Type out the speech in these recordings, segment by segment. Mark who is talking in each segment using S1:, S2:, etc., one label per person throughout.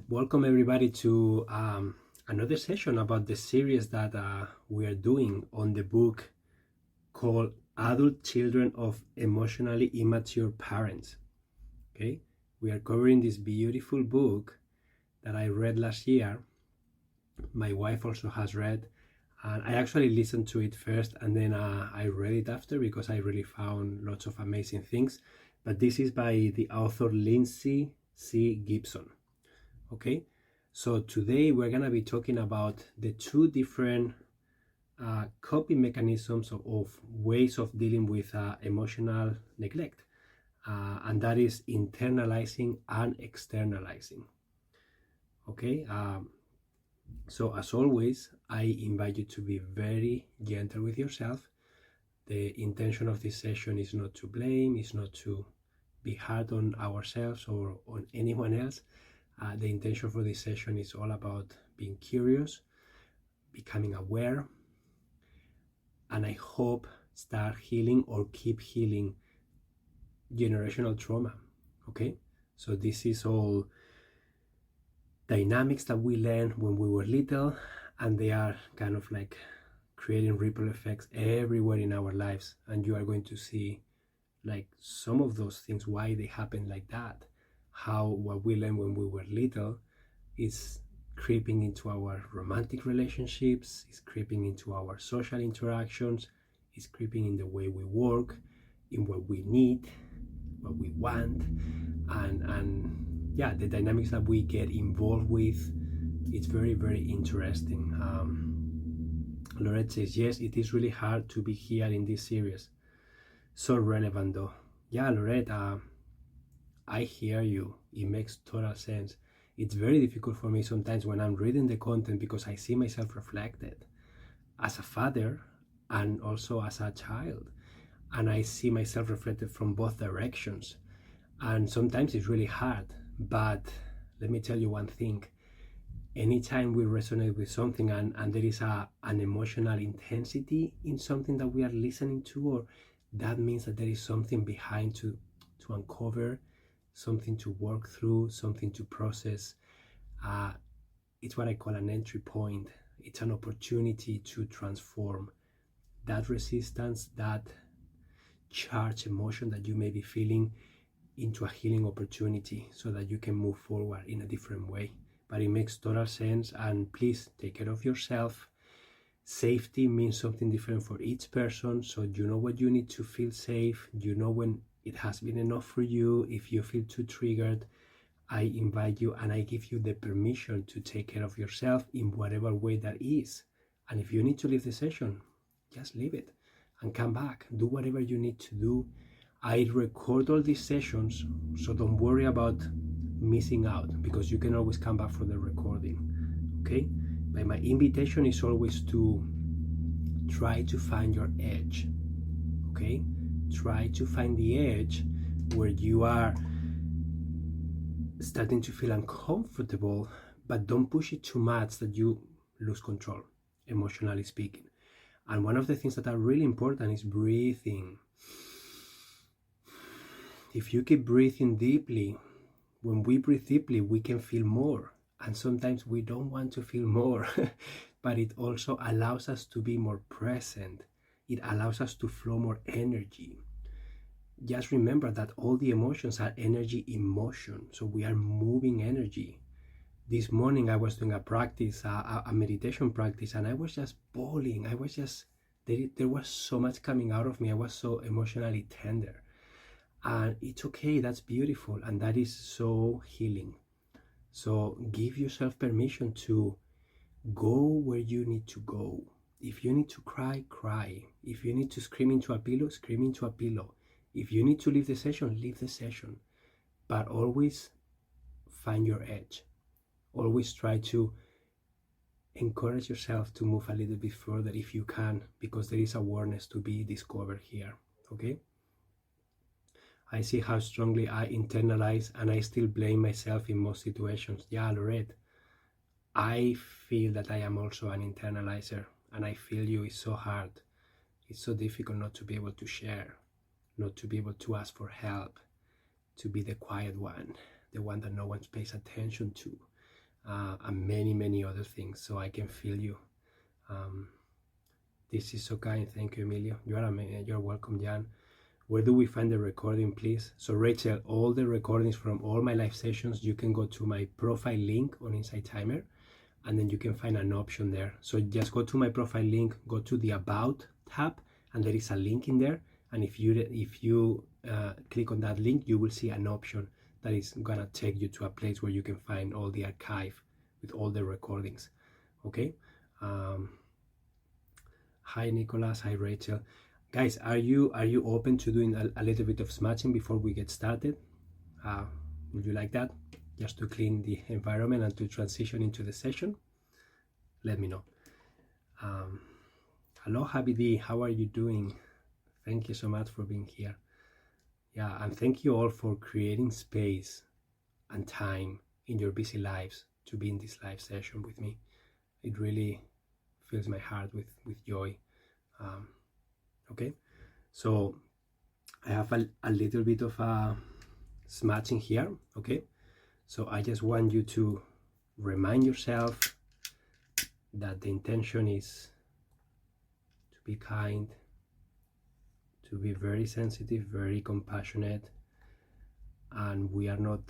S1: Welcome everybody to another session about the series that we are doing on the book called Adult Children of Emotionally Immature Parents. Okay, we are covering this beautiful book that I read last year. My wife also has read, and I actually listened to it first and then I read it after because I really found lots of amazing things. But this is by the author Lindsay C. Gibson. Okay, so today we're gonna be talking about the two different coping mechanisms of ways of dealing with emotional neglect, and that is internalizing and externalizing. Okay, so as always, I invite you to be very gentle with yourself. The intention of this session is not to blame, is not to be hard on ourselves or on anyone else. The intention for this session is all about being curious, becoming aware, and I hope start healing or keep healing generational trauma. Okay, so this is all dynamics that we learned when we were little, and they are kind of like creating ripple effects everywhere in our lives, and you are going to see like some of those things, why they happen like that, how what we learned when we were little is creeping into our romantic relationships, is creeping into our social interactions, is creeping in the way we work, in what we need, what we want, and yeah, the dynamics that we get involved with. It's very, very interesting. Lorette says, yes, it is really hard to be here in this series. So relevant though. Yeah, Lorette, I hear you. It makes total sense. It's very difficult for me sometimes when I'm reading the content because I see myself reflected as a father and also as a child. And I see myself reflected from both directions. And sometimes it's really hard. But let me tell you one thing. Anytime we resonate with something and there is an emotional intensity in something that we are listening to, or that means that there is something behind to uncover, something to work through, something to process. It's what I call an entry point. It's an opportunity to transform that resistance, that charged emotion that you may be feeling into a healing opportunity so that you can move forward in a different way. But it makes total sense, and please take care of yourself. Safety means something different for each person, so you know what you need to feel safe. You know when it has been enough for you. If you feel too triggered, I invite you and I give you the permission to take care of yourself in whatever way that is. And if you need to leave the session, just leave it and come back. Do whatever you need to do. I record all these sessions, so don't worry about missing out, because you can always come back for the recording. Okay? But my invitation is always to try to find your edge. Okay? Try to find the edge where you are starting to feel uncomfortable, but don't push it too much that you lose control, emotionally speaking. And one of the things that are really important is breathing. If you keep breathing deeply, when we breathe deeply, we can feel more. And sometimes we don't want to feel more, but it also allows us to be more present. It allows us to flow more energy. Just remember that all the emotions are energy in motion. So we are moving energy. This morning I was doing a practice, a meditation practice, and I was just bawling. I was just, there was so much coming out of me. I was so emotionally tender. And it's okay, that's beautiful, and that is so healing. So give yourself permission to go where you need to go. If you need to cry, cry. If you need to scream into a pillow, scream into a pillow. If you need to leave the session, leave the session. But always find your edge. Always try to encourage yourself to move a little bit further if you can, because there is awareness to be discovered here. Okay? I see how strongly I internalize, and I still blame myself in most situations. Yeah, Lorette, I feel that I am also an internalizer, and I feel you. It's so hard. It's so difficult not to be able to share, not to be able to ask for help, to be the quiet one, the one that no one pays attention to. and many other things. So I can feel you. This is so kind. Thank you, Emilio. You're welcome, Jan. Where do we find the recording, please? So Rachel, all the recordings from all my live sessions, you can go to my profile link on Insight Timer, and then you can find an option there. So just go to my profile link, go to the About tab, and there is a link in there. And if you click on that link, you will see an option that is gonna take you to a place where you can find all the archive with all the recordings. Okay. Hi Nicholas. Hi Rachel. Guys, are you open to doing a little bit of smudging before we get started? Would you like that? Just to clean the environment and to transition into the session? Let me know. Hello, Habidi. How are you doing? Thank you so much for being here. Yeah, and thank you all for creating space and time in your busy lives to be in this live session with me. It really fills my heart with joy. Okay, so I have a little bit of smudging here. Okay, so I just want you to remind yourself that the intention is to be kind, to be very sensitive, very compassionate, and we are not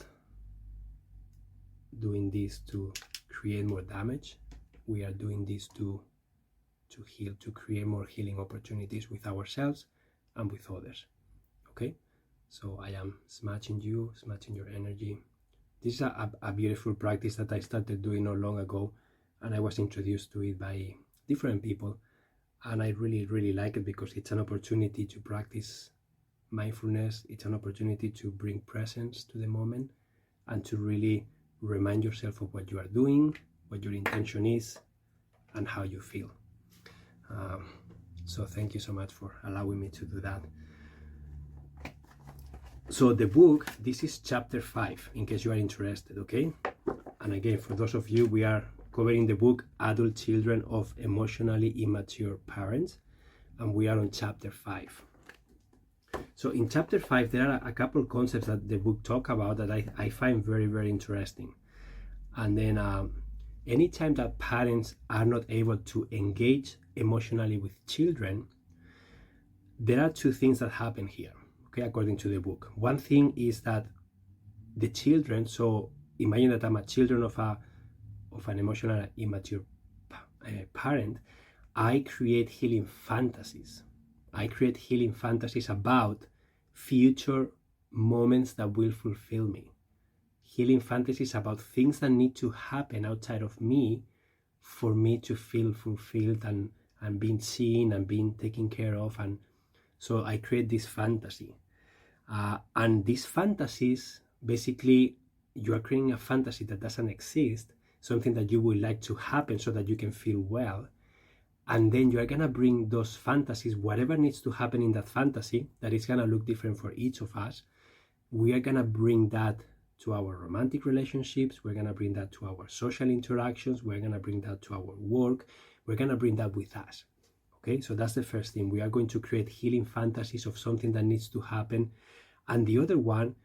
S1: doing this to create more damage. We are doing this to heal, to create more healing opportunities with ourselves and with others. Okay, so I am smudging you, smudging your energy. This is a beautiful practice that I started doing not long ago, and I was introduced to it by different people, and I really like it because it's an opportunity to practice mindfulness. It's an opportunity to bring presence to the moment and to really remind yourself of what you are doing, what your intention is, and how you feel. So thank you so much for allowing me to do that. So the book, this is chapter 5, in case you are interested, okay? And again, for those of you, we are covering the book Adult Children of Emotionally Immature Parents, and we are on chapter 5. So in chapter 5, there are a couple of concepts that the book talk about that I find very interesting. And then anytime that parents are not able to engage emotionally with children, there are two things that happen here, okay, according to the book. One thing is that the children, so imagine that I'm a children of an emotionally immature parent, I create healing fantasies. I create healing fantasies about future moments that will fulfill me. Healing fantasies about things that need to happen outside of me for me to feel fulfilled and being seen and being taken care of. And so I create this fantasy. And these fantasies, basically, you are creating a fantasy that doesn't exist, something that you would like to happen so that you can feel well. And then you are going to bring those fantasies, whatever needs to happen in that fantasy, that is going to look different for each of us. We are going to bring that to our romantic relationships. We're going to bring that to our social interactions. We're going to bring that to our work. We're going to bring that with us. Okay, so that's the first thing. We are going to create healing fantasies of something that needs to happen. And the other one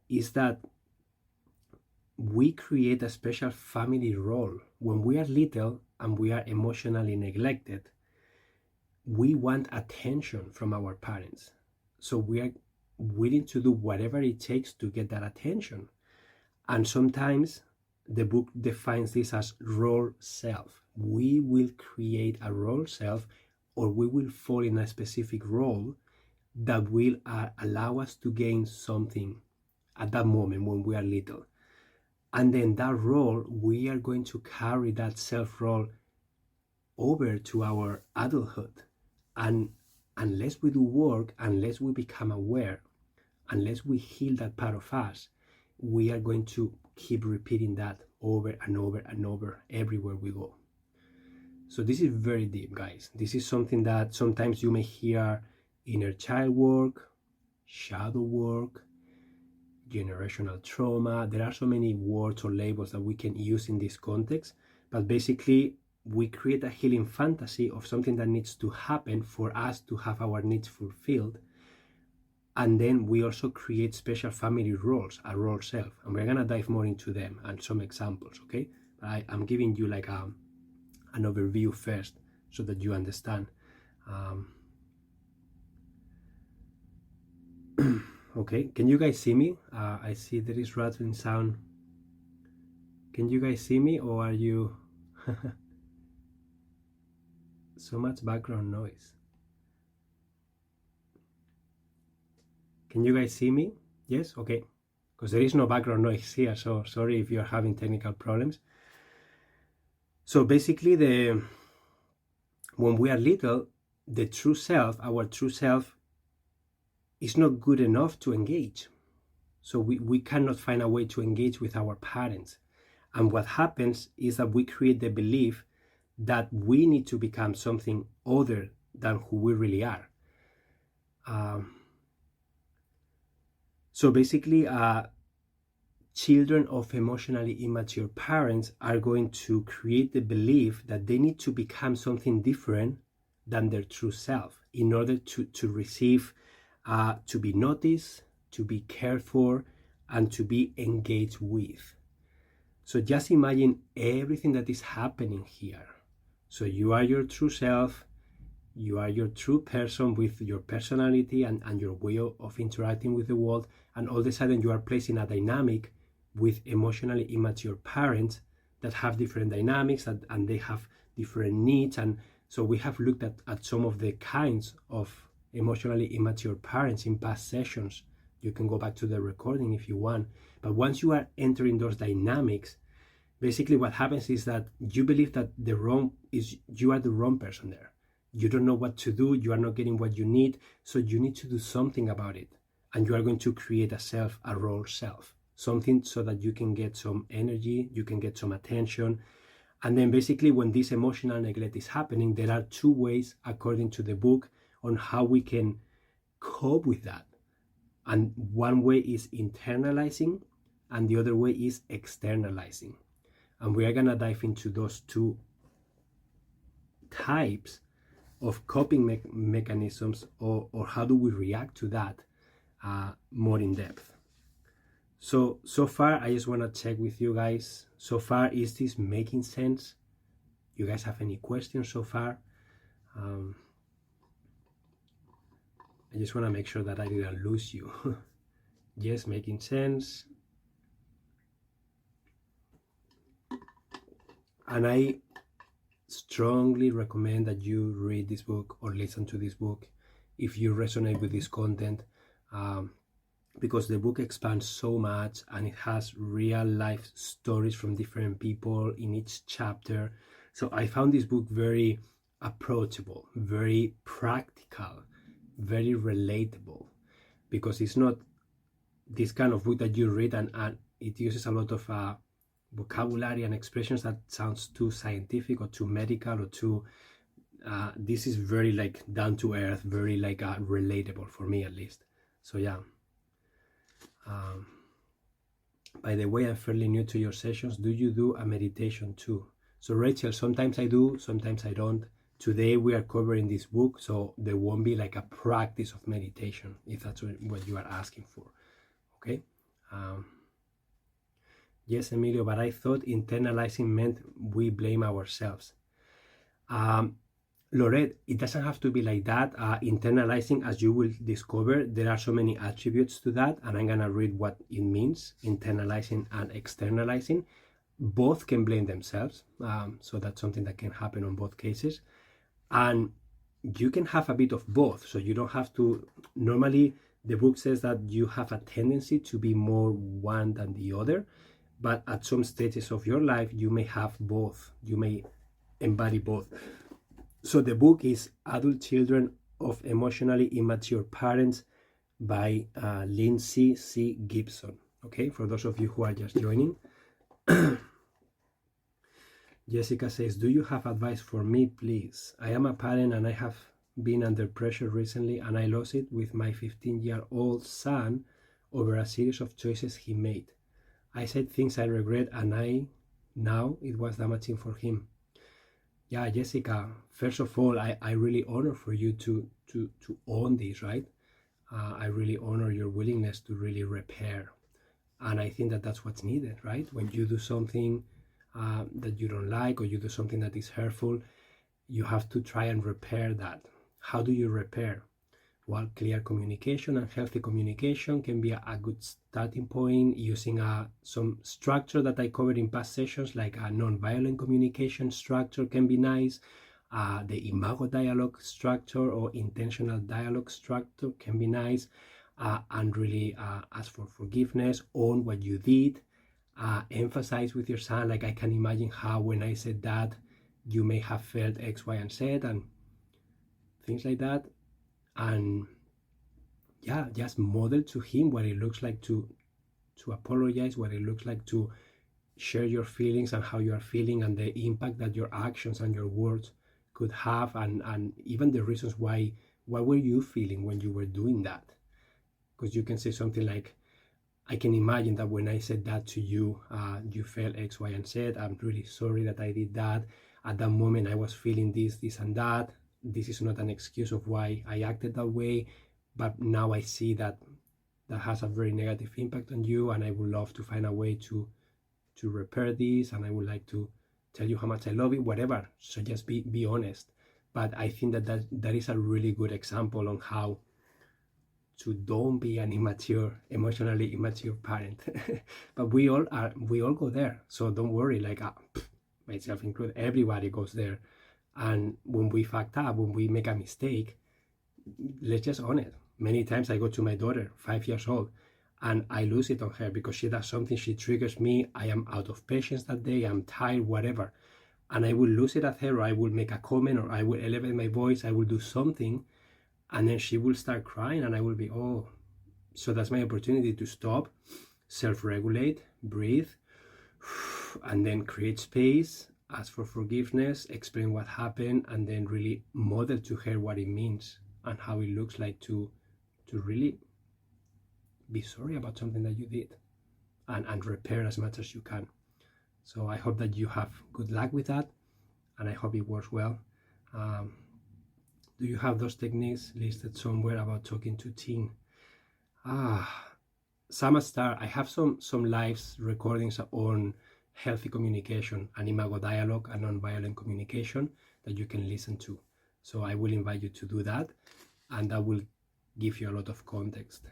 S1: is that we create a special family role. When we are little and we are emotionally neglected, we want attention from our parents. So we are willing to do whatever it takes to get that attention. And sometimes the book defines this as role self. We will create a role self, or we will fall in a specific role that will allow us to gain something at that moment when we are little. And then that role, we are going to carry that self role over to our adulthood. And unless we do work, unless we become aware, unless we heal that part of us, we are going to keep repeating that over and over everywhere we go. So this is very deep, guys. This is something that sometimes you may hear: inner child work, shadow work, generational trauma. There are so many words or labels that we can use in this context, but basically we create a healing fantasy of something that needs to happen for us to have our needs fulfilled. And then we also create special family roles, a role self, and we're going to dive more into them and some examples, okay? I'm giving you like an overview first so that you understand. Okay, can you guys see me? I see there is rattling sound. Can you guys see me, or are you so much background noise? Can you guys see me? Yes? Okay. Because there is no background noise here, so sorry if you're having technical problems. So basically, when we are little, the true self, our true self, is not good enough to engage. So we cannot find a way to engage with our parents. And what happens is that we create the belief that we need to become something other than who we really are. So basically, children of emotionally immature parents are going to create the belief that they need to become something different than their true self in order to receive, to be noticed, to be cared for, and to be engaged with. So just imagine everything that is happening here. So you are your true self, you are your true person with your personality and your way of interacting with the world, and all of a sudden you are placed in a dynamic with emotionally immature parents that have different dynamics and they have different needs. And so we have looked at some of the kinds of emotionally immature parents in past sessions. You can go back to the recording if you want. But once you are entering those dynamics, basically what happens is that you believe that you are the wrong person there. You don't know what to do, you are not getting what you need, so you need to do something about it. And you are going to create a role self, something so that you can get some energy, you can get some attention. And then basically when this emotional neglect is happening, there are two ways, according to the book, on how we can cope with that. And one way is internalizing, and the other way is externalizing. And we are going to dive into those two types of coping mechanisms, or how do we react to that more in depth. So far, I just want to check with you guys. So far, is this making sense? You guys have any questions so far? I just want to make sure that I didn't lose you. Yes, making sense. And I strongly recommend that you read this book or listen to this book if you resonate with this content, because the book expands so much and it has real life stories from different people in each chapter. So I found this book very approachable, very practical, very relatable, because it's not this kind of book that you read and it uses a lot of vocabulary and expressions that sounds too scientific or too medical or too this is very like down to earth, very like relatable for me at least. So yeah, by the way, I'm fairly new to your sessions. Do you do a meditation too? So Rachel, sometimes I do, sometimes I don't. Today we are covering this book, so there won't be like a practice of meditation, if that's what you are asking for. Okay. Yes, Emilio, but I thought internalizing meant we blame ourselves. Lorette, it doesn't have to be like that. Internalizing, as you will discover, there are so many attributes to that, and I'm going to read what it means, internalizing and externalizing. Both can blame themselves, so that's something that can happen on both cases. And you can have a bit of both, so you don't have to. Normally, the book says that you have a tendency to be more one than the other, but at some stages of your life, you may have both. You may embody both. So the book is Adult Children of Emotionally Immature Parents by Lindsay C. Gibson. Okay, for those of you who are just joining. Jessica says, do you have advice for me, please? I am a parent and I have been under pressure recently, and I lost it with my 15-year-old son over a series of choices he made. I said things I regret, and now it was damaging for him. Yeah, Jessica, first of all, I really honor for you to own this, right? I really honor your willingness to really repair. And I think that that's what's needed, right? When you do something that you don't like, or you do something that is hurtful, you have to try and repair that. How do you repair? Well, clear communication and healthy communication can be a good starting point, using some structure that I covered in past sessions, like a non-violent communication structure can be nice. The imago dialogue structure or intentional dialogue structure can be nice. And really ask for forgiveness, own what you did, emphasize with your son, like, I can imagine how when I said that, you may have felt X, Y, and Z, and things like that. And yeah, just model to him what it looks like to apologize, what it looks like to share your feelings and how you are feeling, and the impact that your actions and your words could have, and even the reasons why. What were you feeling when you were doing that? Because you can say something like, I can imagine that when I said that to you, you felt X, Y, and Z. I'm really sorry that I did that. At that moment, I was feeling this, this, and that. This is not an excuse of why I acted that way, but now I see that that has a very negative impact on you, and I would love to find a way to repair this, and I would like to tell you how much I love it, whatever. So just be honest. But I think that is a really good example on how to don't be an emotionally immature parent. But we all go there, so don't worry, like myself included, everybody goes there. And when we fucked up, when we make a mistake, let's just own it. Many times I go to my daughter, 5 years old, and I lose it on her because she does something, she triggers me, I am out of patience that day, I'm tired, whatever, and I will lose it at her, or I will make a comment, or I will elevate my voice, I will do something, and then she will start crying, and I will be, oh. So that's my opportunity to stop, self-regulate, breathe, and then create space, ask for forgiveness, explain what happened, and then really model to her what it means and how it looks like to really be sorry about something that you did, and repair as much as you can. So I hope that you have good luck with that, and I hope it works well. Do you have those techniques listed somewhere about talking to teen? Sama Star, I have some lives recordings on healthy communication and imago dialogue and non-violent communication that you can listen to. So I will invite you to do that, and that will give you a lot of context.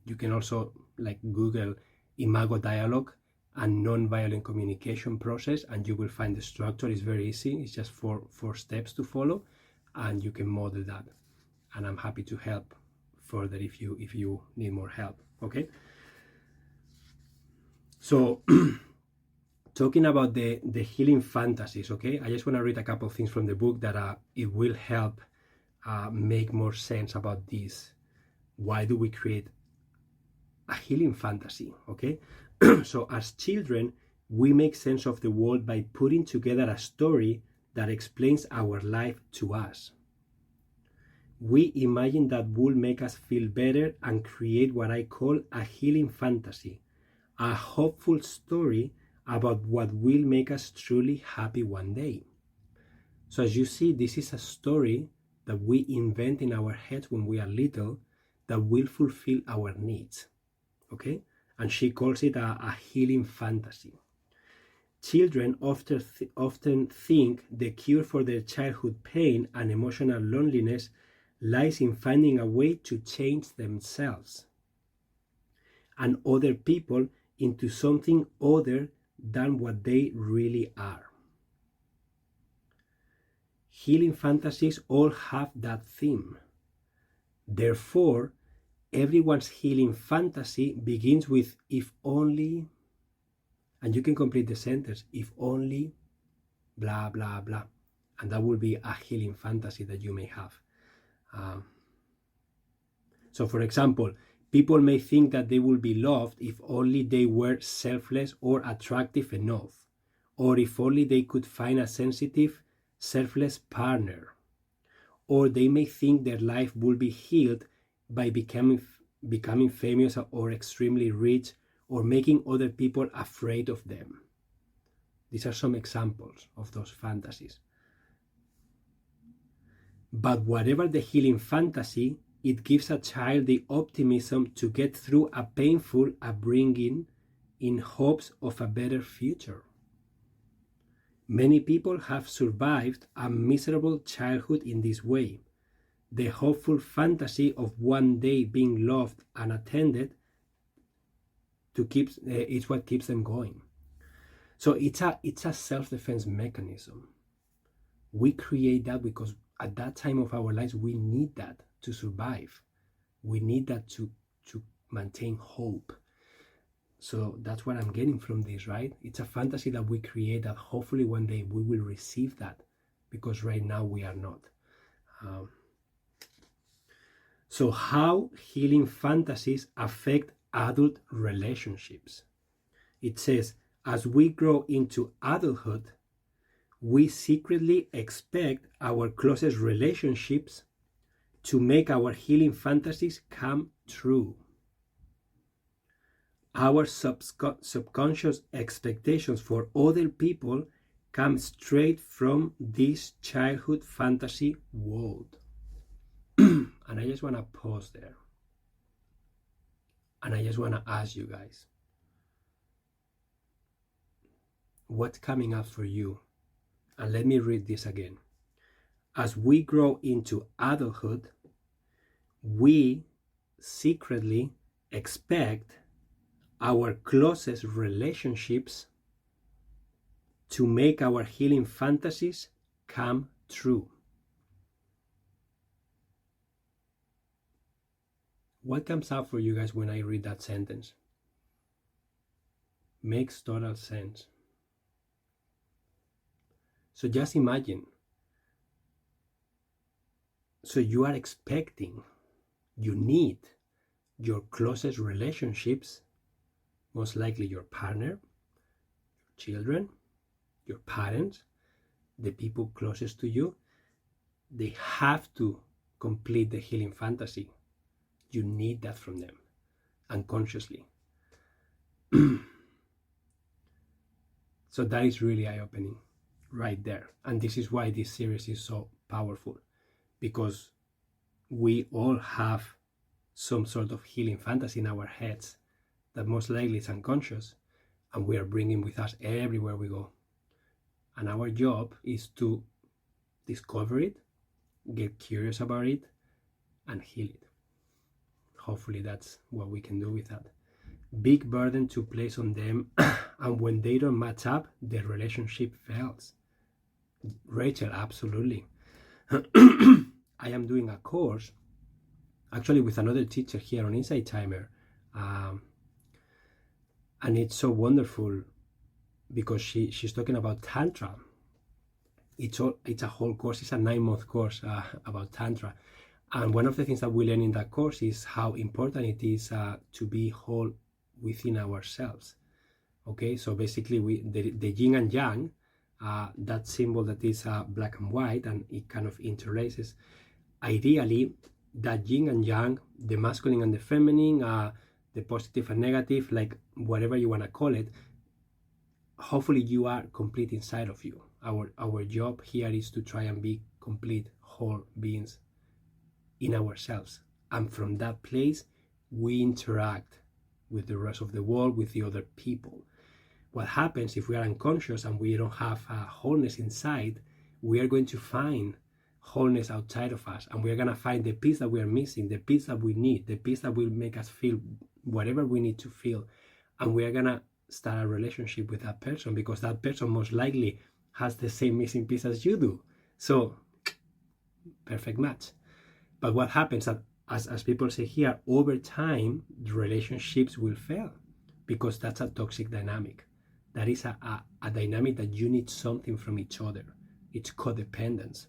S1: You can also like Google imago dialogue and non-violent communication process, and you will find the structure is very easy. It's just four steps to follow, and you can model that. And I'm happy to help further if you need more help. Okay. So talking about the healing fantasies, okay, I just want to read a couple of things from the book that it will help make more sense about this. Why do we create a healing fantasy? Okay. So as children, we make sense of the world by putting together a story that explains our life to us. We imagine that will make us feel better and create what I call a healing fantasy, a hopeful story about what will make us truly happy one day. So as you see, this is a story that we invent in our heads when we are little that will fulfill our needs. Okay? And she calls it a healing fantasy. Children often think the cure for their childhood pain and emotional loneliness lies in finding a way to change themselves and other people into something other than what they really are. Healing fantasies all have that theme. Therefore, everyone's healing fantasy begins with if only, and you can complete the sentence, if only, blah, blah, blah. And that will be a healing fantasy that you may have. So for example, people may think that they will be loved if only they were selfless or attractive enough, or if only they could find a sensitive, selfless partner. Or they may think their life will be healed by becoming famous or extremely rich, or making other people afraid of them. These are some examples of those fantasies. But whatever the healing fantasy, it gives a child the optimism to get through a painful upbringing in hopes of a better future. Many people have survived a miserable childhood in this way. The hopeful fantasy of one day being loved and attended is what keeps them going. So it's a self-defense mechanism. We create that because at that time of our lives we need that to survive. We need that to maintain hope. So that's what I'm getting from this, right? It's a fantasy that we create that hopefully one day we will receive that, because right now we are not. So how healing fantasies affect adult relationships? It says, as we grow into adulthood, we secretly expect our closest relationships to make our healing fantasies come true. Our subconscious expectations for other people come straight from this childhood fantasy world. And I just want to pause there. And I just want to ask you guys, what's coming up for you? And let me read this again. As we grow into adulthood, we secretly expect our closest relationships to make our healing fantasies come true. What comes up for you guys when I read that sentence? Makes total sense. So just imagine. So you are expecting, you need your closest relationships, most likely your partner, children, your parents, the people closest to you, they have to complete the healing fantasy. You need that from them, unconsciously. So that is really eye-opening right there. And this is why this series is so powerful, because we all have some sort of healing fantasy in our heads that most likely is unconscious, and we are bringing with us everywhere we go. And our job is to discover it, get curious about it, and heal it. Hopefully that's what we can do with that. Big burden to place on them, and when they don't match up, the relationship fails. Rachel, absolutely. I am doing a course, actually with another teacher here on Insight Timer, and it's so wonderful because she's talking about Tantra. It's a whole course, it's a 9-month course about Tantra. And one of the things that we learn in that course is how important it is to be whole within ourselves. Okay, so basically the yin and yang, that symbol that is black and white, and it kind of interlaces. Ideally, that yin and yang, the masculine and the feminine, the positive and negative, like whatever you want to call it, hopefully you are complete inside of you. Our job here is to try and be complete whole beings in ourselves, and from that place we interact with the rest of the world, with the other people. What happens if we are unconscious and we don't have wholeness inside? We are going to find wholeness outside of us, and we are going to find the peace that we are missing, the peace that we need, the peace that will make us feel whatever we need to feel. And we are going to start a relationship with that person, because that person most likely has the same missing piece as you do. So perfect match. But what happens, as people say here, over time, the relationships will fail, because that's a toxic dynamic. That is a dynamic that you need something from each other. It's codependence.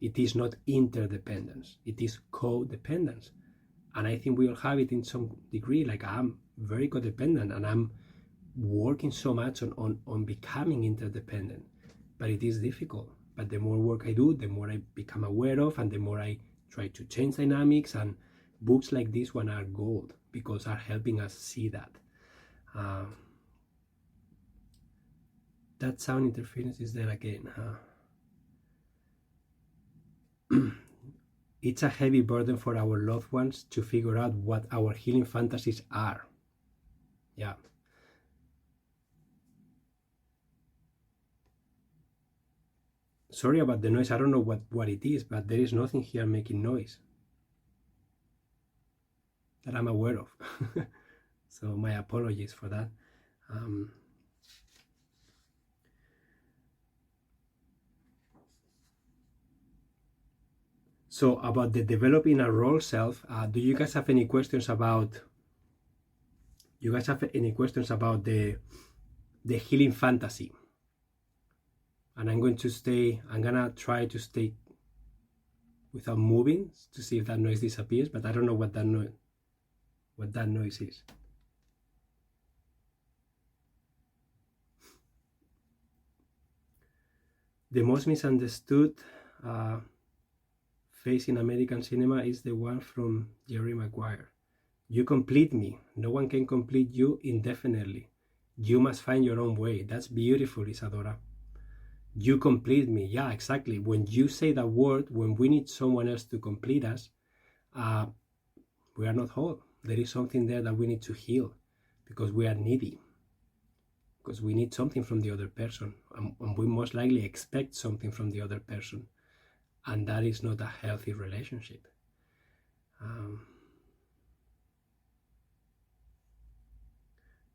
S1: It is not interdependence. It is codependence. And I think we all have it in some degree. Like, I'm very codependent, and I'm working so much on becoming interdependent. But it is difficult. But the more work I do, the more I become aware of, and the more I try to change dynamics. And books like this one are gold, because are helping us see that. That sound interference is there again, huh? It's a heavy burden for our loved ones to figure out what our healing fantasies are. Yeah. Sorry about the noise. I don't know what it is, but there is nothing here making noise that I'm aware of. So my apologies for that. So about the developing a role self, do you guys have any questions about? You guys have any questions about the healing fantasy? And I'm gonna try to stay without moving to see if that noise disappears, but I don't know what that noise is. The most misunderstood face in American cinema is the one from Jerry Maguire. You complete me. No one can complete you indefinitely. You must find your own way. That's beautiful, Isadora. You complete me. Yeah, exactly. When you say that word, when we need someone else to complete us, we are not whole. There is something there that we need to heal because we are needy. Because we need something from the other person. And we most likely expect something from the other person. And that is not a healthy relationship.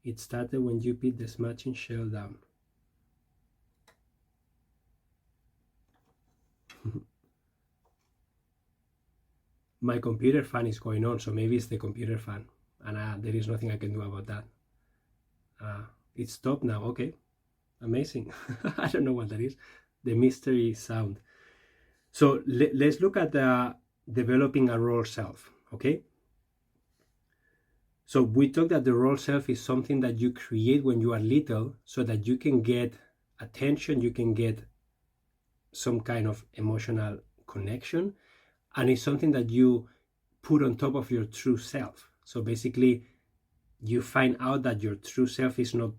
S1: It started when you beat the smashing shell down. My computer fan is going on, so maybe it's the computer fan, and there is nothing I can do about that. It stopped now. Okay, amazing. I don't know what that is. The mystery sound. So let's look at developing a role self. Okay. So we talked that the role self is something that you create when you are little, so that you can get attention, you can get some kind of emotional connection, and it's something that you put on top of your true self. So basically, you find out that your true self is not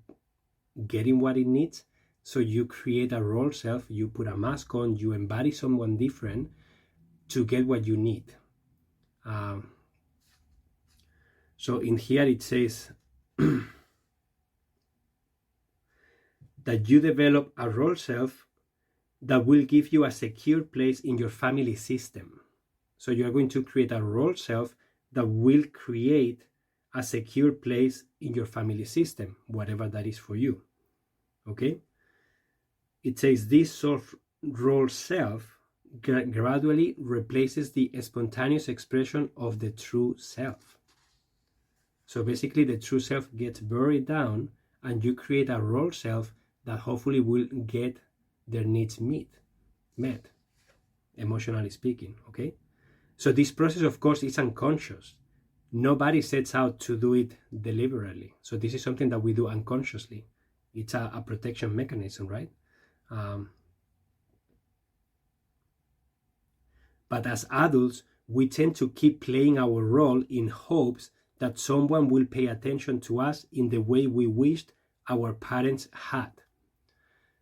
S1: getting what it needs, so you create a role self, you put a mask on, you embody someone different to get what you need. So in here it says that you develop a role self that will give you a secure place in your family system. So you are going to create a role self that will create a secure place in your family system, whatever that is for you. Okay? It says this sort of role self gradually replaces the spontaneous expression of the true self. So basically the true self gets buried down and you create a role self that hopefully will get their needs met, emotionally speaking, okay? So this process, of course, is unconscious. Nobody sets out to do it deliberately. So this is something that we do unconsciously. It's a protection mechanism, right? But as adults, we tend to keep playing our role in hopes that someone will pay attention to us in the way we wished our parents had.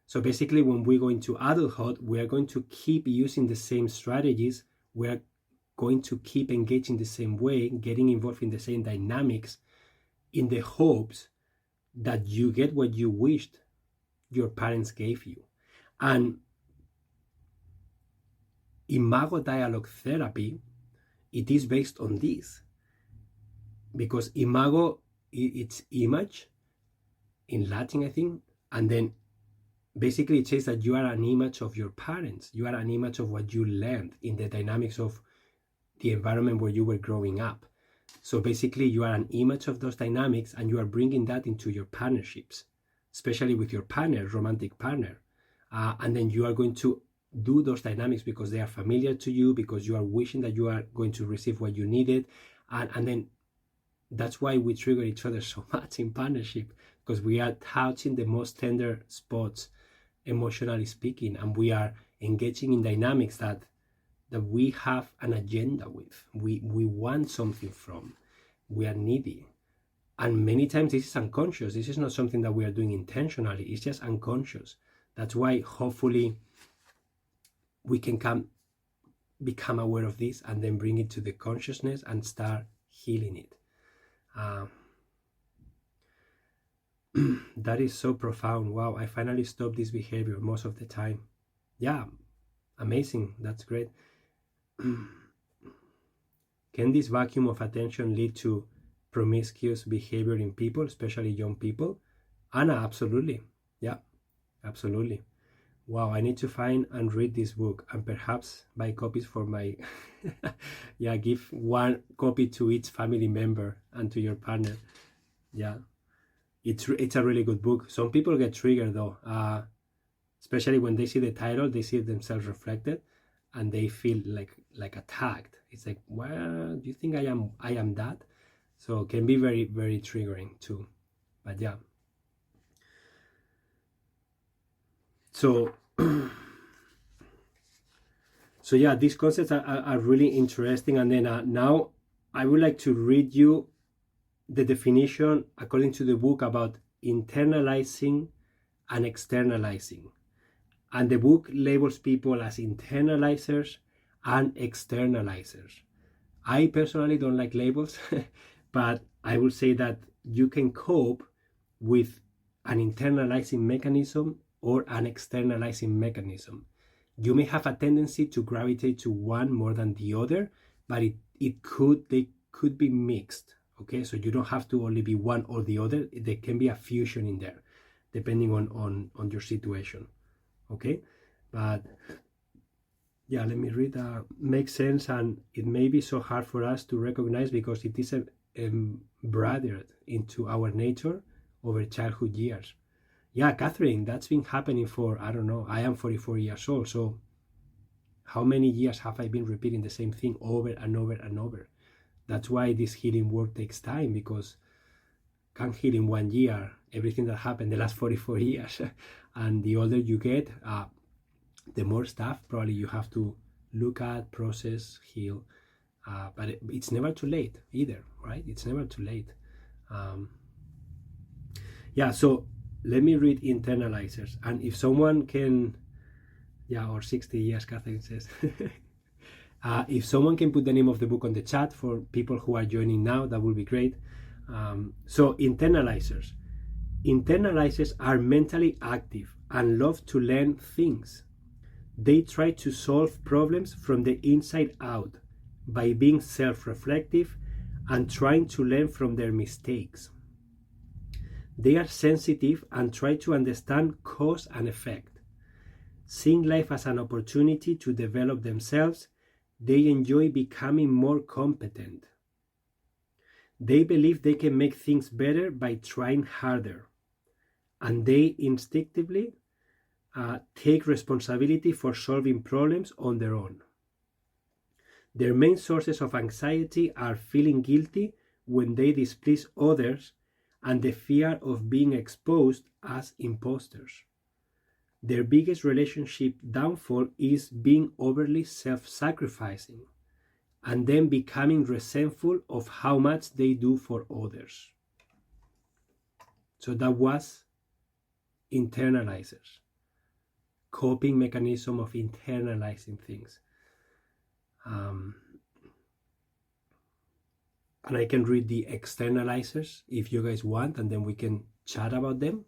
S1: So basically, when we go into adulthood, we are going to keep using the same strategies. We are going to keep engaging the same way, getting involved in the same dynamics in the hopes that you get what you wished your parents gave you. And Imago dialogue therapy, it is based on this. Because Imago, it's image in Latin, I think, and then basically it says that you are an image of your parents. You are an image of what you learned in the dynamics of the environment where you were growing up. So basically you are an image of those dynamics and you are bringing that into your partnerships, especially with your partner, romantic partner. And then you are going to do those dynamics because they are familiar to you, because you are wishing that you are going to receive what you needed. And then that's why we trigger each other so much in partnership, because we are touching the most tender spots, emotionally speaking, and we are engaging in dynamics that we have an agenda with. We want something from. We are needy. And many times this is unconscious. This is not something that we are doing intentionally. It's just unconscious. That's why hopefully we can become aware of this and then bring it to the consciousness and start healing it. That is so profound. Wow, I finally stopped this behavior most of the time. Yeah, Amazing. That's great. Can this vacuum of attention lead to promiscuous behavior in people, especially young people? Anna, absolutely. Yeah, absolutely. Wow, I need to find and read this book and perhaps buy copies for my yeah, give one copy to each family member and to your partner. Yeah, it's a really good book. Some people get triggered though, especially when they see the title, they see themselves reflected and they feel like attacked. It's like, well, do you think I am that? So it can be very, very triggering too. But yeah. So so yeah, these concepts are really interesting. And then now I would like to read you the definition according to the book about internalizing and externalizing. And the book labels people as internalizers and externalizers. I personally don't like labels, but I will say that you can cope with an internalizing mechanism or an externalizing mechanism. You may have a tendency to gravitate to one more than the other, but they could be mixed. Okay, so you don't have to only be one or the other. There can be a fusion in there, depending on your situation. Okay, but yeah, let me read. Makes sense, and it may be so hard for us to recognize because it is embedded into our nature over childhood years. Yeah, Catherine, that's been happening for, I don't know, I am 44 years old, so how many years have I been repeating the same thing over and over and over? That's why this healing work takes time, because can't heal in 1 year everything that happened the last 44 years. And the older you get, the more stuff probably you have to look at, process, heal. But it's never too late either, right? It's never too late. Yeah, so let me read internalizers. And if someone can, yeah, or 60 years, Catherine says. If someone can put the name of the book on the chat for people who are joining now, that would be great. So internalizers. Internalizers are mentally active and love to learn things. They try to solve problems from the inside out by being self-reflective and trying to learn from their mistakes. They are sensitive and try to understand cause and effect. Seeing life as an opportunity to develop themselves, they enjoy becoming more competent. They believe they can make things better by trying harder, and they instinctively take responsibility for solving problems on their own. Their main sources of anxiety are feeling guilty when they displease others and the fear of being exposed as imposters. Their biggest relationship downfall is being overly self-sacrificing and then becoming resentful of how much they do for others. So that was internalizers, coping mechanism of internalizing things. And I can read the externalizers if you guys want, and then we can chat about them.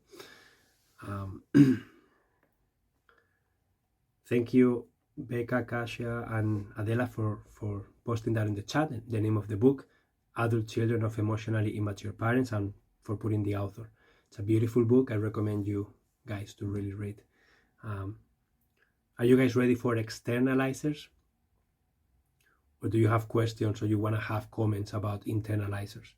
S1: Thank you, Becca, Kasia, and Adela for posting that in the chat, the name of the book, Adult Children of Emotionally Immature Parents, and for putting the author. It's a beautiful book. I recommend you guys to really read. Are you guys ready for externalizers? Or do you have questions or you want to have comments about internalizers?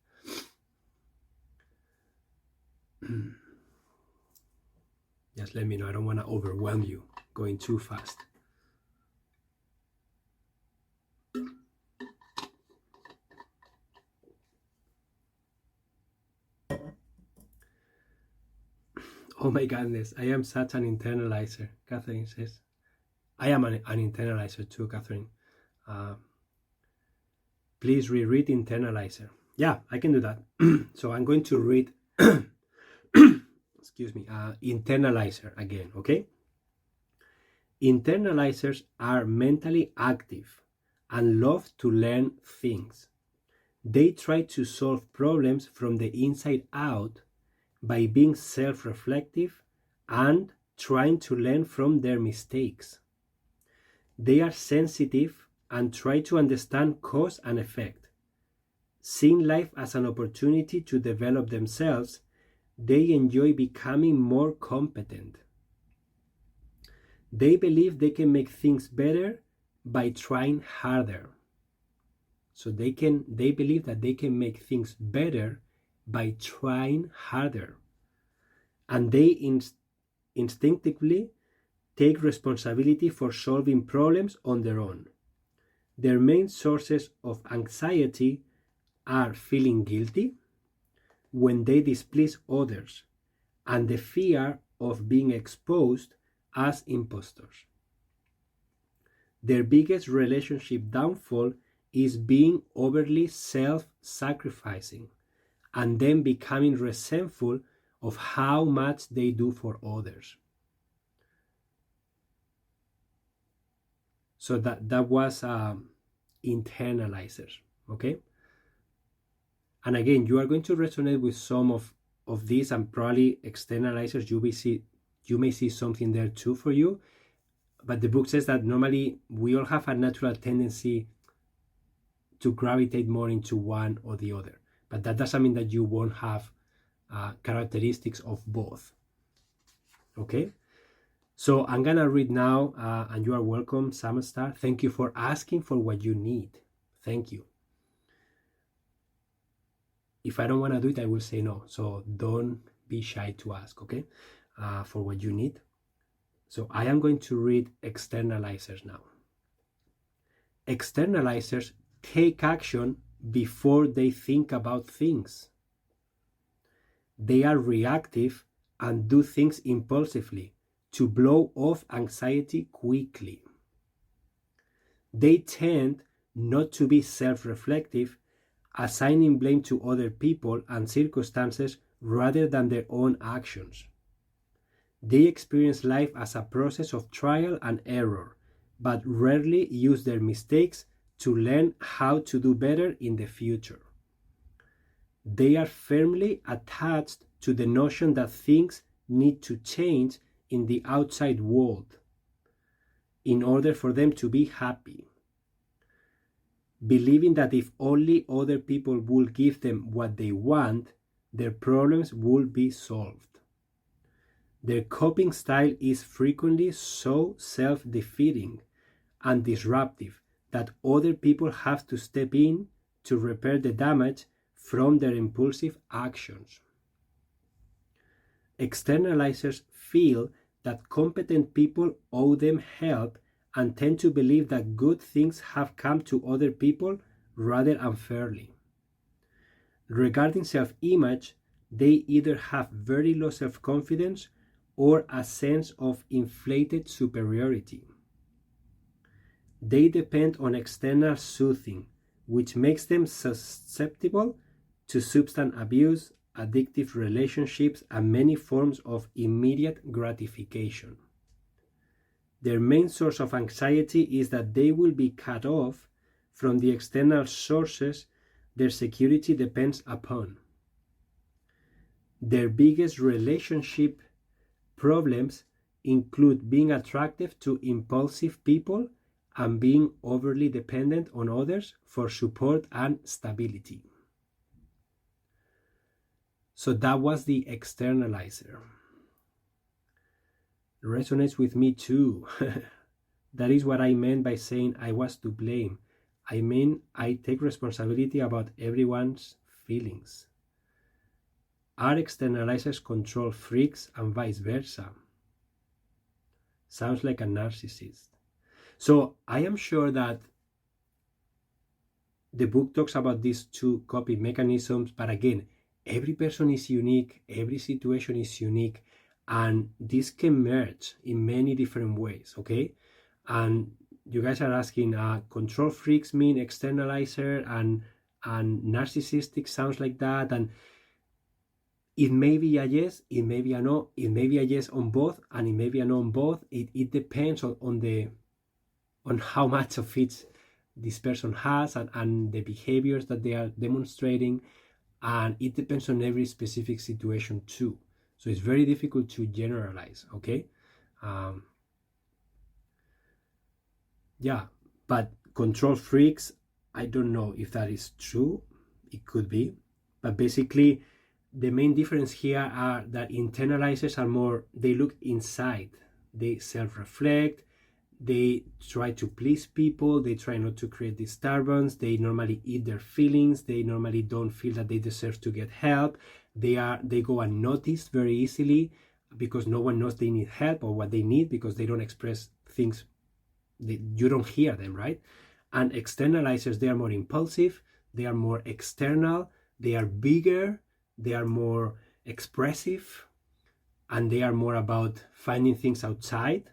S1: Just let me know. I don't want to overwhelm you going too fast. Oh my goodness, I am such an internalizer, Catherine says. I am an internalizer too, Catherine. Please reread Internalizer. Yeah, I can do that. So I'm going to read, excuse me, Internalizer again, okay? Internalizers are mentally active and love to learn things. They try to solve problems from the inside out by being self-reflective and trying to learn from their mistakes. They are sensitive and try to understand cause and effect. Seeing life as an opportunity to develop themselves, they enjoy becoming more competent. They believe they can make things better by trying harder. So they believe that they can make things better by trying harder. And they instinctively take responsibility for solving problems on their own. Their main sources of anxiety are feeling guilty when they displease others and the fear of being exposed as imposters. Their biggest relationship downfall is being overly self-sacrificing and then becoming resentful of how much they do for others. So that was internalizers, okay? And again, you are going to resonate with some of these, and probably externalizers, you may see something there too for you. But the book says that normally we all have a natural tendency to gravitate more into one or the other. But that doesn't mean that you won't have characteristics of both. Okay? So I'm going to read now, and you are welcome, Samstar. Thank you for asking for what you need. Thank you. If I don't want to do it, I will say no. So don't be shy to ask, okay, for what you need. So I am going to read externalizers now. Externalizers take action before they think about things. They are reactive and do things impulsively to blow off anxiety quickly. They tend not to be self-reflective, assigning blame to other people and circumstances rather than their own actions. They experience life as a process of trial and error, but rarely use their mistakes to learn how to do better in the future. They are firmly attached to the notion that things need to change in the outside world in order for them to be happy, believing that if only other people will give them what they want, their problems will be solved. Their coping style is frequently so self-defeating and disruptive that other people have to step in to repair the damage from their impulsive actions. Externalizers feel that competent people owe them help and tend to believe that good things have come to other people rather unfairly. Regarding self-image, they either have very low self-confidence or a sense of inflated superiority. They depend on external soothing, which makes them susceptible to substance abuse, addictive relationships, and many forms of immediate gratification. Their main source of anxiety is that they will be cut off from the external sources their security depends upon. Their biggest relationship problems include being attracted to impulsive people and being overly dependent on others for support and stability. So that was the externalizer. It resonates with me too. That is what I meant by saying I was to blame. I mean, I take responsibility about everyone's feelings. Are externalizers control freaks and vice versa? Sounds like a narcissist. So I am sure that the book talks about these two coping mechanisms, but again, every person is unique, every situation is unique, and this can merge in many different ways, okay? And you guys are asking, control freaks mean externalizer, and narcissistic sounds like that, and it may be a yes, it may be a no, it may be a yes on both, and it may be a no on both. It depends on how much of it this person has and the behaviors that they are demonstrating, and it depends on every specific situation too. So it's very difficult to generalize, okay? Yeah, but control freaks, I don't know if that is true. It could be, but basically the main difference here are that internalizers are more, they look inside, they self-reflect, they try to please people, they try not to create disturbance, they normally eat their feelings, they normally don't feel that they deserve to get help, they go unnoticed very easily because no one knows they need help or what they need because they don't express things, you don't hear them, right? And externalizers, they are more impulsive, they are more external, they are bigger, they are more expressive, and they are more about finding things outside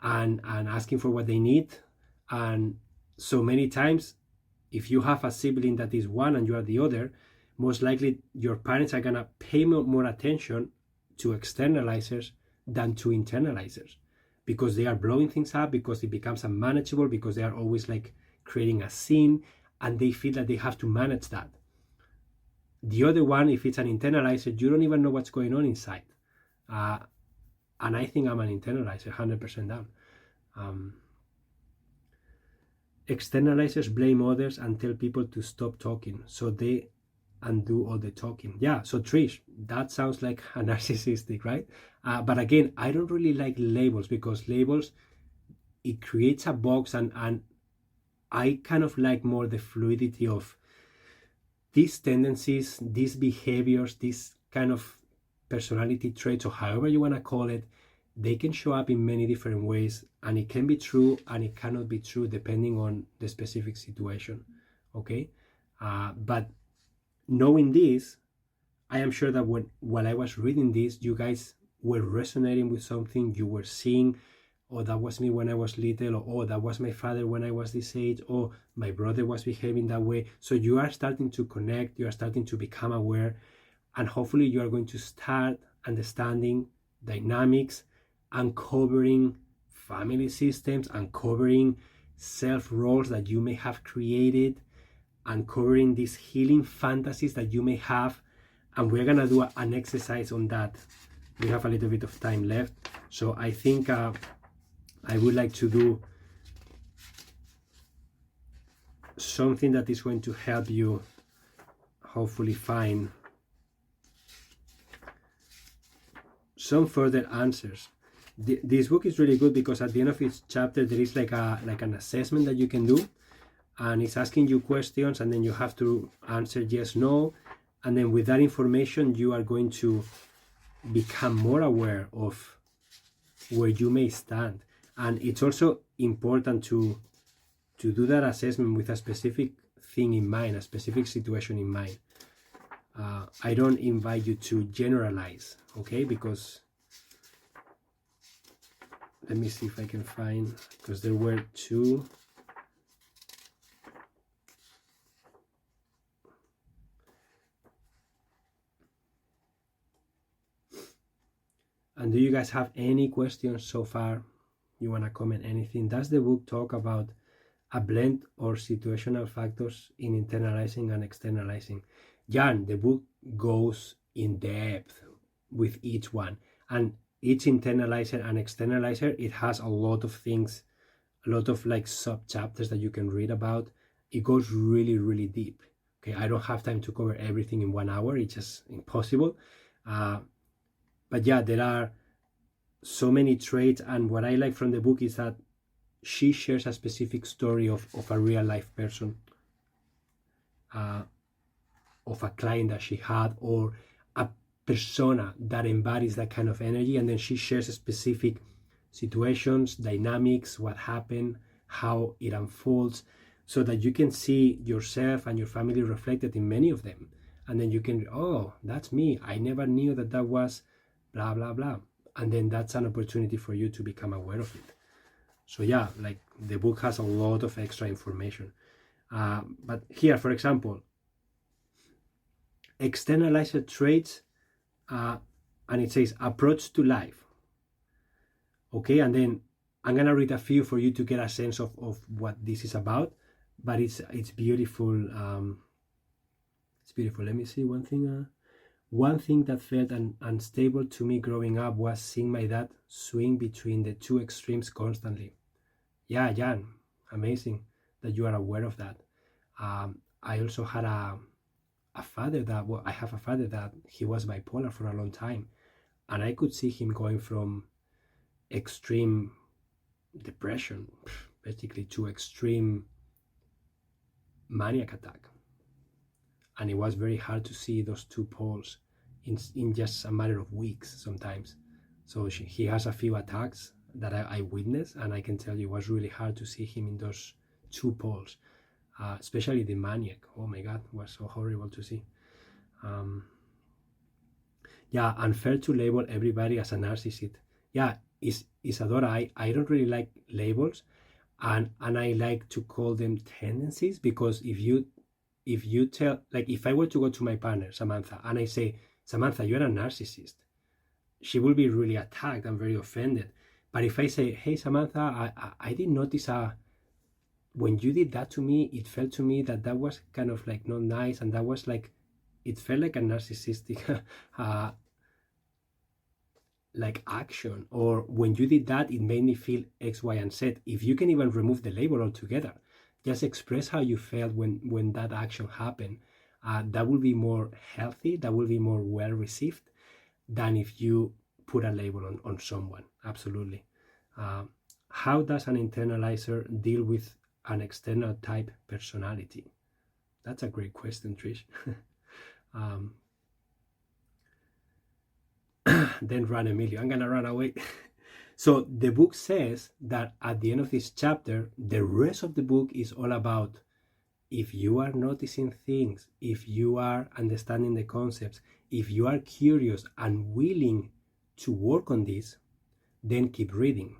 S1: and asking for what they need. And so many times, if you have a sibling that is one and you are the other, most likely your parents are gonna pay more attention to externalizers than to internalizers because they are blowing things up, because it becomes unmanageable, because they are always like creating a scene and they feel that they have to manage that. The other one, if it's an internalizer, you don't even know what's going on inside. And I think I'm an internalizer, 100% down. Externalizers blame others and tell people to stop talking, so they undo all the talking. Yeah, so Trish, that sounds like a narcissistic, right? But again, I don't really like labels because labels, it creates a box, and I kind of like more the fluidity of these tendencies, these behaviors, these kind of personality traits, or however you want to call it. They can show up in many different ways, and it can be true and it cannot be true depending on the specific situation. Okay, but knowing this, I am sure that while I was reading this, you guys were resonating with something. You were seeing, oh, that was me when I was little, or oh, that was my father when I was this age, or my brother was behaving that way. So you are starting to connect, you are starting to become aware, and hopefully you are going to start understanding dynamics, uncovering family systems, uncovering self roles that you may have created, uncovering these healing fantasies that you may have. And we're gonna do an exercise on that. We have a little bit of time left, so I think I would like to do something that is going to help you hopefully find some further answers. This book is really good because at the end of each chapter there is like an assessment that you can do, and it's asking you questions, and then you have to answer yes, no, and then with that information you are going to become more aware of where you may stand. And it's also important to do that assessment with a specific thing in mind, a specific situation in mind. I don't invite you to generalize, okay? Because let me see if I can find, because there were two. And do you guys have any questions so far? You want to comment anything? Does the book talk about a blend or situational factors in internalizing and externalizing? Jan, the book goes in depth with each one, and each internalizer and externalizer, it has a lot of things, a lot of like sub chapters that you can read about. It goes really, really deep. Okay, I don't have time to cover everything in 1 hour. It's just impossible. But yeah, there are so many traits, and what I like from the book is that she shares a specific story of a real life person, of a client that she had, or a persona that embodies that kind of energy, and then she shares specific situations, dynamics, what happened, how it unfolds, so that you can see yourself and your family reflected in many of them. And then you can, oh, that's me. I never knew that that was blah, blah, blah. And then that's an opportunity for you to become aware of it. So yeah, like the book has a lot of extra information. But here, for example, externalizer traits, and it says approach to life. Okay, and then I'm gonna read a few for you to get a sense of what this is about. But it's beautiful. It's beautiful. Let me see one thing. One thing that felt unstable to me growing up was seeing my dad swing between the two extremes constantly. Yeah, Jan, amazing that you are aware of that. I also had a father that, well, I have a father that he was bipolar for a long time, and I could see him going from extreme depression, basically, to extreme maniac attack. And it was very hard to see those two poles in just a matter of weeks sometimes. So he has a few attacks that I witnessed, and I can tell you it was really hard to see him in those two poles, especially the maniac. Oh my God, it was so horrible to see. Yeah, unfair to label everybody as a narcissist. Yeah, Isadora, I don't really like labels, and I like to call them tendencies, because if you tell, like, if I were to go to my partner Samantha and I say, Samantha, you're a narcissist, she will be really attacked and very offended. But if I say, hey Samantha, I did notice when you did that to me, it felt to me that that was kind of like not nice, and that was like, it felt like a narcissistic like action, or when you did that, it made me feel X, Y, and Z. If you can even remove the label altogether, just express how you felt when that action happened. That will be more healthy, that will be more well received than if you put a label on someone. Absolutely. How does an internalizer deal with an external type personality? That's a great question, Trish. Then run, Emilio. I'm gonna run away. So the book says that at the end of this chapter, the rest of the book is all about, if you are noticing things, if you are understanding the concepts, if you are curious and willing to work on this, then keep reading.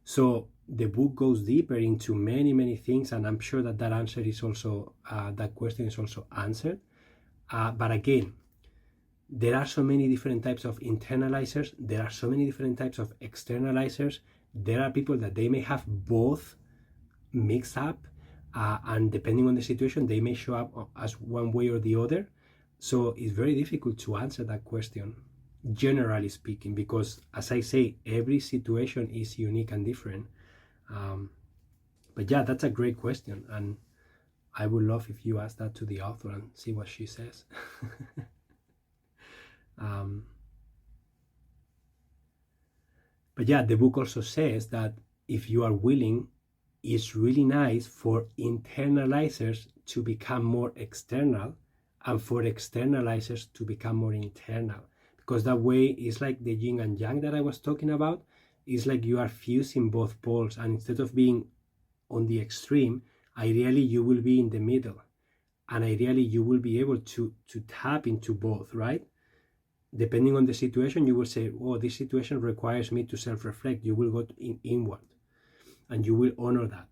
S1: So the book goes deeper into many things, and I'm sure that answer is also, that question is also answered. But again, there are so many different types of internalizers, there are so many different types of externalizers. There are people that they may have both mixed up, and depending on the situation, they may show up as one way or the other. So it's very difficult to answer that question, generally speaking, because, as I say, every situation is unique and different. But yeah, that's a great question, and I would love if you ask that to the author and see what she says. But yeah, the book also says that if you are willing, it's really nice for internalizers to become more external and for externalizers to become more internal, because that way it's like the yin and yang that I was talking about. It's like you are fusing both poles, and instead of being on the extreme, ideally you will be in the middle, and ideally you will be able to tap into both, right? Depending on the situation, you will say, oh, this situation requires me to self-reflect. You will go inward, and you will honor that.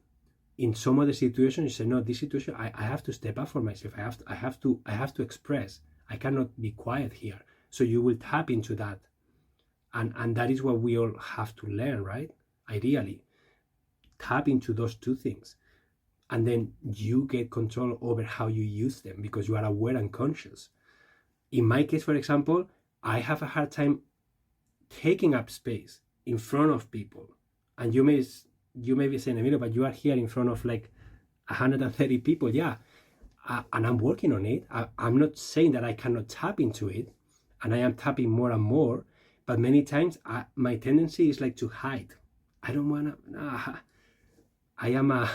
S1: In some other situations, you say, no, this situation, I have to step up for myself. I have to express. I cannot be quiet here. So you will tap into that. And that is what we all have to learn, right? Ideally, tap into those two things. And then you get control over how you use them, because you are aware and conscious. In my case, for example, I have a hard time taking up space in front of people. And you may be saying, Emilio, but you are here in front of like 130 people. Yeah, and I'm working on it. I'm not saying that I cannot tap into it, and I am tapping more and more, but many times my tendency is like to hide. I don't want to, I am an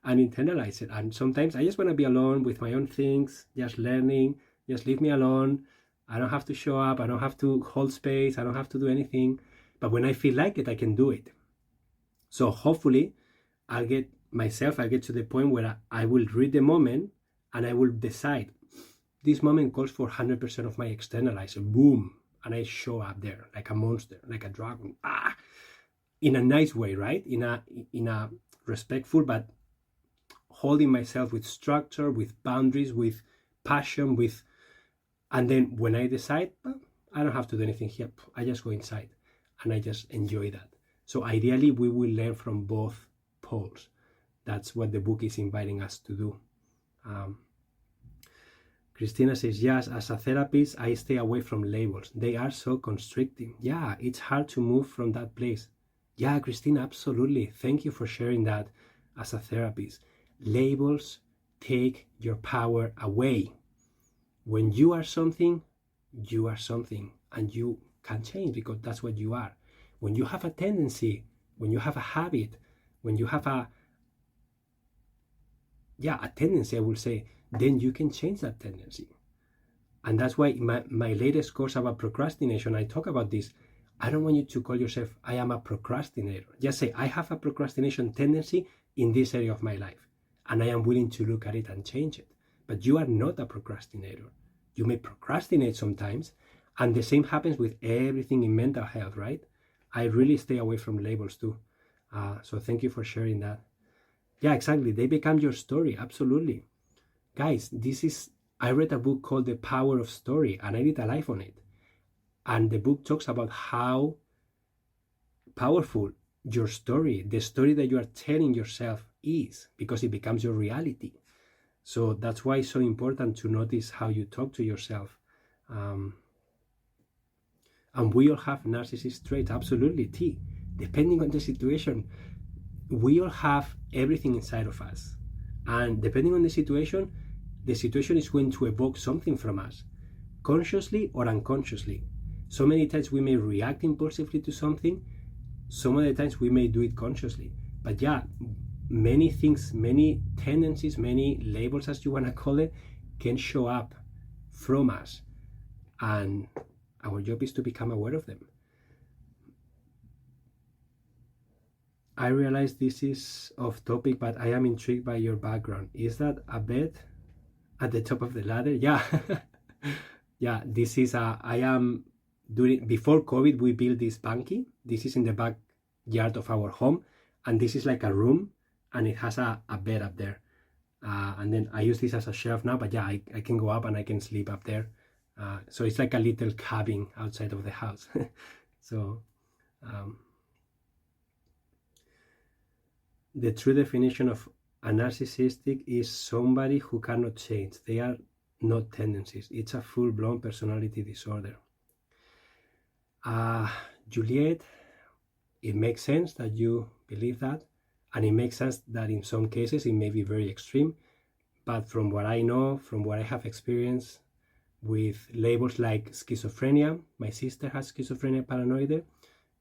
S1: internalizer, and sometimes I just want to be alone with my own things, just learning, just leave me alone. I don't have to show up, I don't have to hold space, I don't have to do anything. But when I feel like it, I can do it. So hopefully I'll get to the point where I will read the moment, and I will decide, this moment calls for 100% of my externalizer. Boom. And I show up there like a monster, like a dragon. In a nice way, right? In a respectful, but holding myself with structure, with boundaries, with passion, and then when I decide, I don't have to do anything here. I just go inside and I just enjoy that. So ideally, we will learn from both poles. That's what the book is inviting us to do. Christina says, yes, as a therapist, I stay away from labels. They are so constricting. Yeah, it's hard to move from that place. Yeah, Christina, absolutely. Thank you for sharing that as a therapist. Labels take your power away. When you are something, and you can change because that's what you are. When you have a tendency, when you have a habit, when you have a tendency, I will say, then you can change that tendency. And that's why my latest course about procrastination, I talk about this. I don't want you to call yourself, I am a procrastinator. Just say, I have a procrastination tendency in this area of my life, and I am willing to look at it and change it. But you are not a procrastinator. You may procrastinate sometimes, and the same happens with everything in mental health, right? I really stay away from labels too. So thank you for sharing that. Yeah, exactly. They become your story. Absolutely. Guys, I read a book called The Power of Story, and I did a live on it. And the book talks about how powerful your story, the story that you are telling yourself is, because it becomes your reality. So that's why it's so important to notice how you talk to yourself. And we all have narcissist traits, absolutely, T. Depending on the situation, we all have everything inside of us. And depending on the situation is going to evoke something from us, consciously or unconsciously. So many times we may react impulsively to something, some other times we may do it consciously. But yeah, many things, many tendencies, many labels, as you want to call it, can show up from us. And our job is to become aware of them. I realize this is off topic, but I am intrigued by your background. Is that a bed at the top of the ladder? Yeah. Yeah, this is I am doing, before COVID, we built this banky. This is in the backyard of our home. And this is like a room, and it has a bed up there. And then I use this as a shelf now, but yeah, I can go up and I can sleep up there. So it's like a little cabin outside of the house. So the true definition of a narcissistic is somebody who cannot change. They are not tendencies. It's a full-blown personality disorder. Juliet, it makes sense that you believe that, and it makes sense that in some cases it may be very extreme, but from what I know, from what I have experienced with labels like schizophrenia, my sister has schizophrenia paranoid,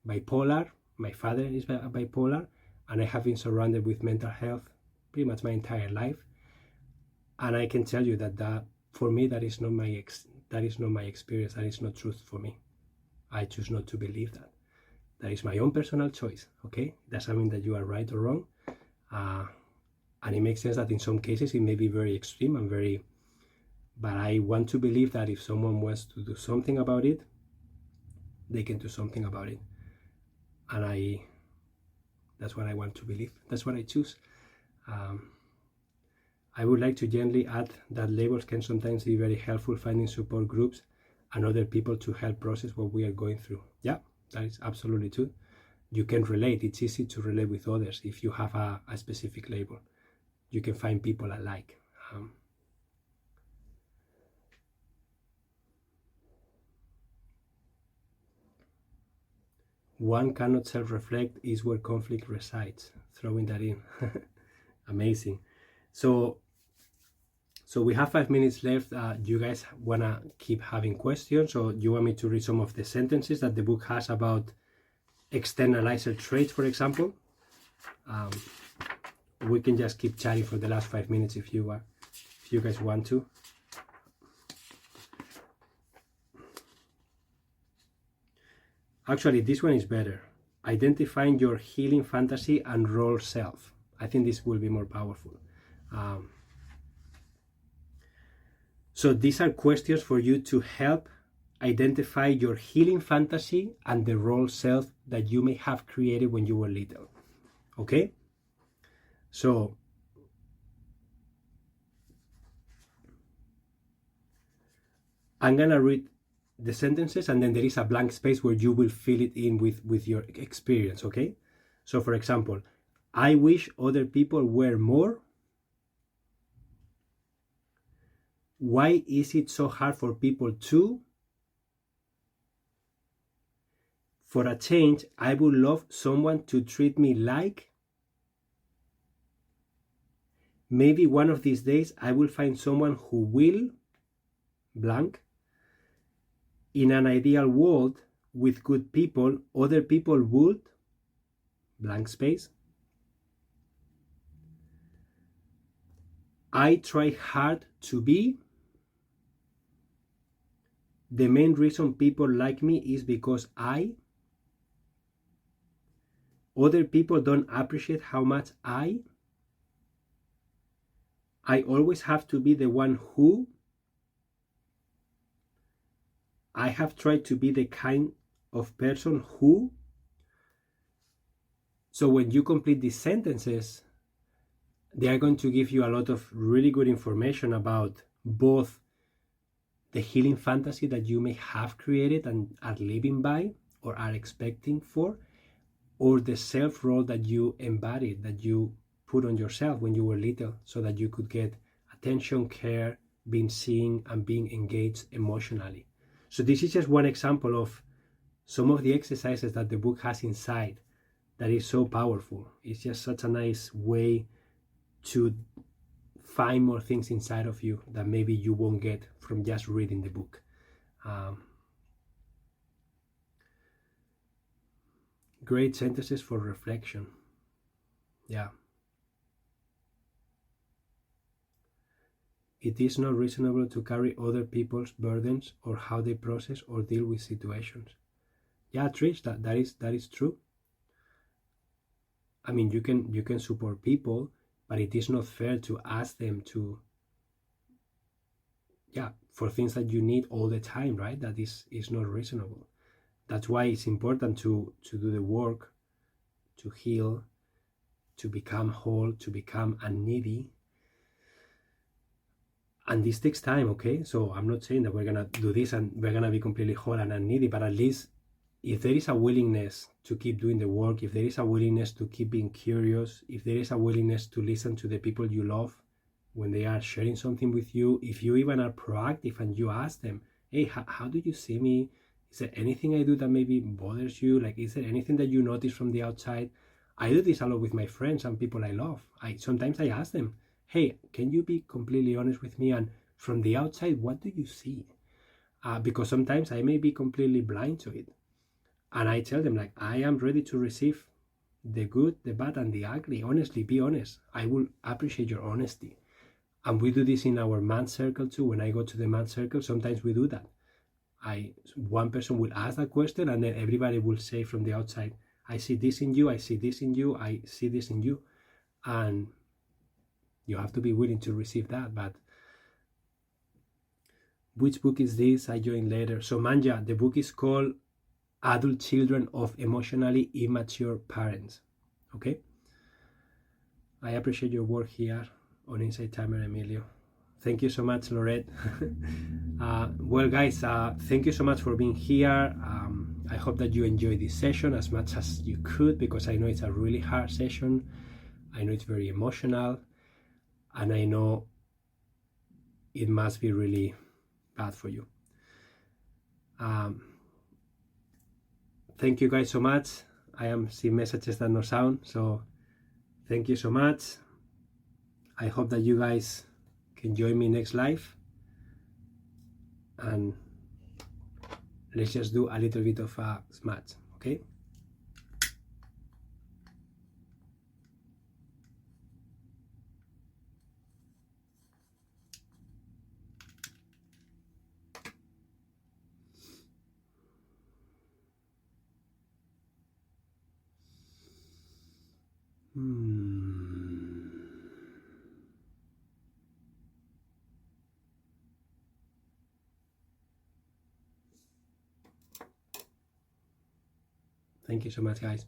S1: bipolar, my father is bipolar, and I have been surrounded with mental health pretty much my entire life. And I can tell you that for me, that is not my experience. That is not truth for me. I choose not to believe that. That is my own personal choice. Okay, doesn't mean that you are right or wrong. And it makes sense that in some cases it may be very extreme and very. But I want to believe that if someone wants to do something about it, they can do something about it. And that's what I want to believe. That's what I choose. I would like to gently add that labels can sometimes be very helpful, finding support groups and other people to help process what we are going through. Yeah, that is absolutely true. You can relate. It's easy to relate with others if you have a specific label. You can find people alike. One cannot self-reflect is where conflict resides. Throwing that in. Amazing. So we have 5 minutes left. You guys want to keep having questions, or you want me to read some of the sentences that the book has about externalizer traits, for example? We can just keep chatting for the last 5 minutes if you guys want to. Actually, this one is better. Identifying your healing fantasy and role self. I think this will be more powerful. So these are questions for you to help identify your healing fantasy and the role self that you may have created when you were little. Okay? So I'm gonna read the sentences, and then there is a blank space where you will fill it in with your experience, okay? So for example, I wish other people were more. Why is it so hard for people to For a change, I would love someone to treat me like. Maybe one of these days I will find someone who will blank. In an ideal world with good people, other people would blank space. I try hard to be. The main reason people like me is because other people don't appreciate how much I always have to be the one who. I have tried to be the kind of person who. So when you complete these sentences, they are going to give you a lot of really good information about both the healing fantasy that you may have created and are living by or are expecting for, or the self role that you embodied, that you put on yourself when you were little, so that you could get attention, care, being seen, and being engaged emotionally. So this is just one example of some of the exercises that the book has inside that is so powerful. It's just such a nice way to find more things inside of you that maybe you won't get from just reading the book. Great sentences for reflection. Yeah. It is not reasonable to carry other people's burdens or how they process or deal with situations. Yeah, Trish, that is true. I mean, you can support people, but it is not fair to ask them to, for things that you need all the time, right? That is not reasonable. That's why it's important to do the work, to heal, to become whole, to become unneedy. And this takes time, okay? So I'm not saying that we're gonna do this and we're gonna be completely whole and unneedy, but at least if there is a willingness to keep doing the work, if there is a willingness to keep being curious, if there is a willingness to listen to the people you love when they are sharing something with you, if you even are proactive and you ask them, hey, how do you see me? Is there anything I do that maybe bothers you? Like, is there anything that you notice from the outside? I do this a lot with my friends and people I love. Sometimes I ask them, hey, can you be completely honest with me? And from the outside, what do you see? Because sometimes I may be completely blind to it. And I tell them, like, I am ready to receive the good, the bad, and the ugly. Honestly, be honest. I will appreciate your honesty. And we do this in our man circle too. When I go to the man circle, sometimes we do that. One person will ask that question, and then everybody will say from the outside, I see this in you, I see this in you, I see this in you. And you have to be willing to receive that. But which book is this? I joined later. So Manja, the book is called Adult Children of Emotionally Immature Parents. Okay? I appreciate your work here on Inside Timer, Emilio. Thank you so much, Lorette. Well, guys, thank you so much for being here. I hope that you enjoyed this session as much as you could, because I know it's a really hard session. I know it's very emotional, and I know it must be really bad for you. Thank you guys so much. I am seeing messages that no sound, so thank you so much. I hope that you guys can join me next live, and let's just do a little bit of a smudge, okay? Thank you so much, guys.